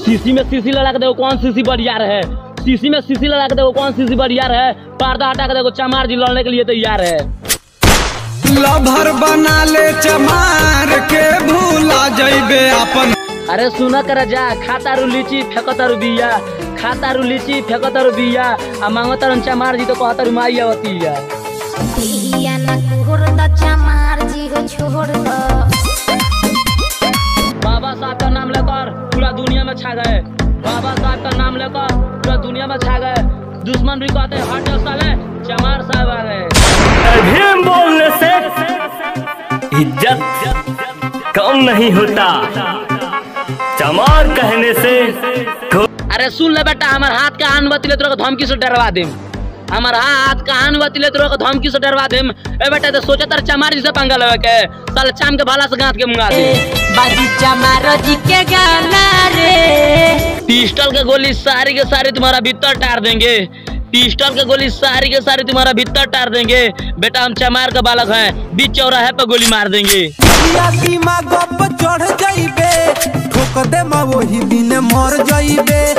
सीसी में सीसी लगा के देखो कौन सीसी बढ़िया है। सीसी में सीसी लगा के देखो कौन सीसी बढ़िया है। पर्दा हटा के देखो चमार जी लड़ने के लिए तैयार है। लभर बना ले चमार के भूला जइबे अपन। अरे सुना कर जा खातारू लीची फेंकतारू बिया, खातारू लीची फेंकतारू बिया आ मांगतारू चमार जी तो कहतारू माई आवतिया। बिया ना कोहर द चमार जी हो छोड़ दो। बाबा साहब का नाम लेकर पूरा दुनिया में छा गए। बाबा साहब का नाम लेकर पूरा दुनिया में छा गए। दुश्मन भी कहते हैं हट साले चमार साहब आ गए। भीम बोलने से इज्जत कम नहीं होता, चमार कहने से। अरे सुन ले बेटा, हमारे हाथ का आन बतिले तो धमकी से डरवा दे। हमारा हाथ का आन बतिले तो धमकी से डरवा दे। ए बेटा तो सोचा तर चमार जी से पंगा लगा के साले चाम के भाला से गांठ के मुंगा दे। बाजी चमार जी के गाना रे। पिस्टल के गोली सारी के सारी तुम्हारा भीतर टार देंगे। पिस्टल के गोली सारी के सारी तुम्हारा भीतर टार देंगे। बेटा हम चमार का बालक हैं, बीच चौराहे पर गोली मार देंगे। चढ़ जाइबे ठोक दे वही दिन मर जाइबे।